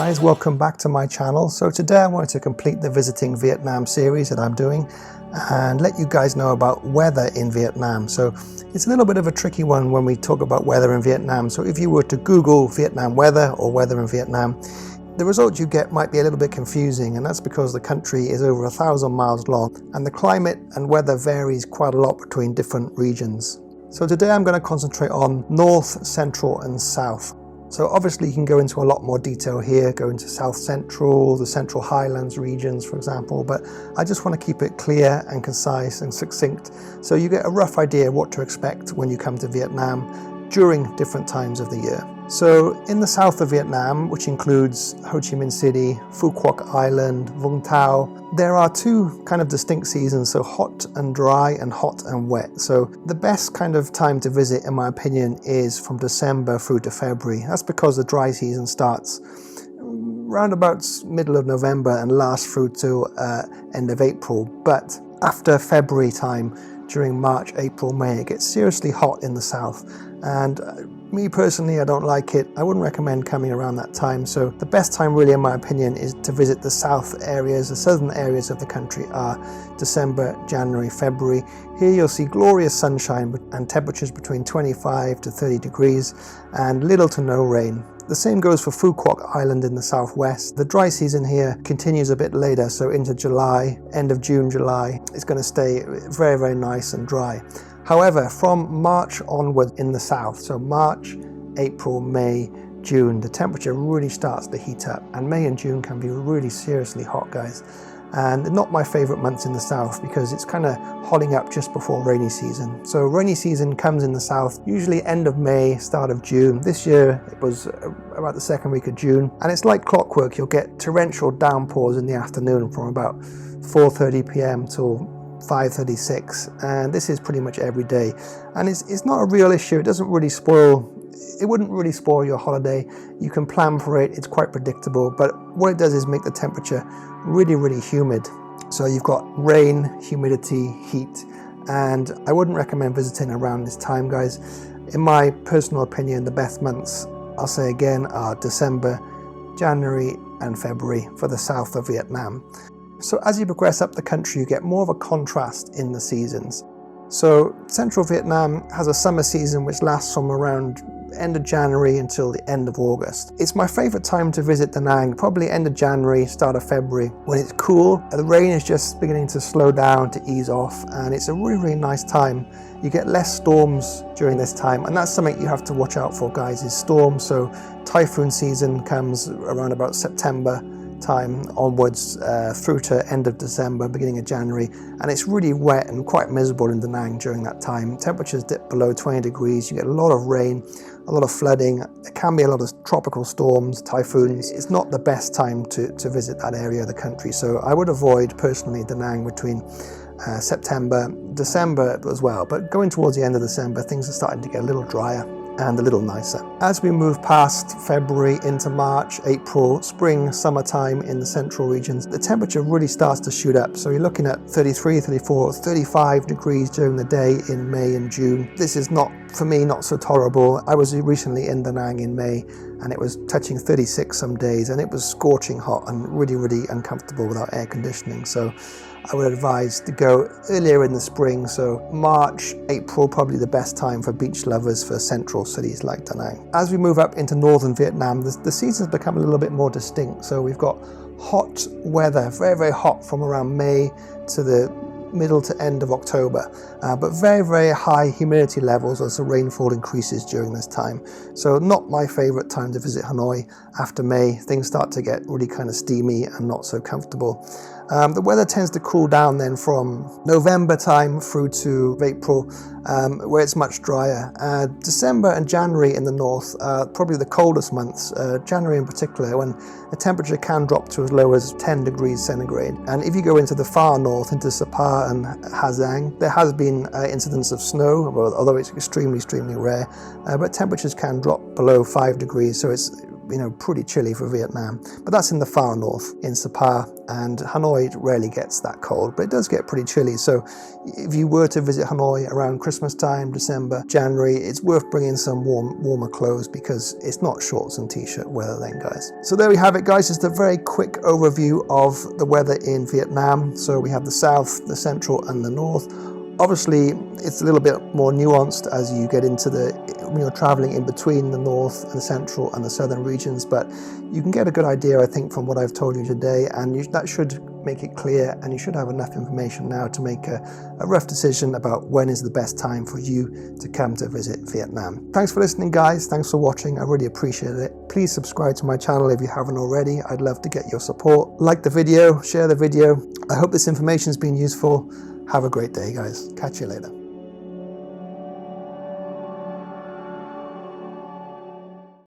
guys, welcome back to my channel. So today I wanted to complete the Visiting Vietnam series that I'm doing and let you guys know about weather in Vietnam. So it's a little bit of a tricky one when we talk about weather in Vietnam. So if you were to Google Vietnam weather or weather in Vietnam, the results you get might be a little bit confusing, and that's because the country is over 1,000 miles long and the climate and weather varies quite a lot between different regions. So today I'm going to concentrate on North, Central and South. So obviously you can go into a lot more detail here, go into South Central, the Central Highlands regions, for example, but I just want to keep it clear and concise and succinct so you get a rough idea of what to expect when you come to Vietnam during different times of the year. So in the south of Vietnam, which includes Ho Chi Minh City, Phu Quoc Island, Vung Tau, there are two kind of distinct seasons, so hot and dry and hot and wet. So the best kind of time to visit, in my opinion, is from December through to February. That's because the dry season starts around about middle of November and lasts through to end of April. But after February time, during March, April, May, it gets seriously hot in the south. And me personally, I don't like it. I wouldn't recommend coming around that time. So the best time really, in my opinion, is to visit the south areas. The southern areas of the country are December, January, February. Here you'll see glorious sunshine and temperatures between 25 to 30 degrees and little to no rain. The same goes for Phu Quoc Island in the southwest. The dry season here continues a bit later, so into July, end of June, July. It's going to stay very, very nice and dry. However, from March onward in the south, so March, April, May, June, the temperature really starts to heat up, and May and June can be really seriously hot, guys. And not my favorite months in the south because it's kind of hotting up just before rainy season. So rainy season comes in the south, usually end of May, start of June. This year it was about the second week of June, and it's like clockwork. You'll get torrential downpours in the afternoon from about 4:30 p.m. till 5:36, and this is pretty much every day. And it's not a real issue. It doesn't really it wouldn't really spoil your holiday. You can plan for it. It's quite predictable, but what it does is make the temperature really, really humid. So you've got rain, humidity, heat, and I wouldn't recommend visiting around this time, guys. In my personal opinion, the best months, I'll say again, are December, January and February for the south of Vietnam. So as you progress up the country, you get more of a contrast in the seasons. So central Vietnam has a summer season which lasts from around end of January until the end of August. It's my favorite time to visit Da Nang, probably end of January, start of February, when it's cool. The rain is just beginning to slow down, to ease off, and it's a really, really nice time. You get less storms during this time, and that's something you have to watch out for, guys, is storms. So typhoon season comes around about September time onwards through to end of December, beginning of January, and it's really wet and quite miserable in Da Nang during that time. Temperatures dip below 20 degrees, you get a lot of rain, a lot of flooding, there can be a lot of tropical storms, typhoons. It's not the best time to visit that area of the country, so I would avoid personally Da Nang between September, December as well, but going towards the end of December things are starting to get a little drier and a little nicer. As we move past February into March, April, spring, summertime in the central regions, the temperature really starts to shoot up. So you're looking at 33, 34, 35 degrees during the day in May and June. This is not, for me, not so tolerable. I was recently in Da Nang in May and it was touching 36 some days, and it was scorching hot and really, really uncomfortable without air conditioning. So I would advise to go earlier in the spring, so March, April, probably the best time for beach lovers for central cities like Da Nang. As we move up into northern Vietnam, the seasons become a little bit more distinct. So we've got hot weather, very, very hot from around May to the middle to end of October, but very, very high humidity levels as the rainfall increases during this time. So not my favorite time to visit Hanoi. After May, things start to get really kind of steamy and not so comfortable. The weather tends to cool down then from November time through to April, where it's much drier. December and January in the north are probably the coldest months, January in particular, when the temperature can drop to as low as 10 degrees centigrade. And if you go into the far north, into Sapa and Ha Giang, there has been incidents of snow, although it's extremely, extremely rare, but temperatures can drop below 5 degrees, so it's pretty chilly for Vietnam. But that's in the far north, in Sapa, and Hanoi rarely gets that cold, but it does get pretty chilly. So if you were to visit Hanoi around Christmas time, December, January, it's worth bringing some warmer clothes because it's not shorts and t-shirt weather then, guys. So there we have it, guys. Just a very quick overview of the weather in Vietnam. So we have the south, the central, and the north. Obviously, it's a little bit more nuanced as you get into when you're traveling in between the north and the central and the southern regions, but you can get a good idea, I think, from what I've told you today, and that should make it clear, and you should have enough information now to make a rough decision about when is the best time for you to come to visit Vietnam. Thanks for listening, guys. Thanks for watching. I really appreciate it. Please subscribe to my channel if you haven't already. I'd love to get your support. Like the video, share the video. I hope this information has been useful. Have a great day, guys. Catch you later.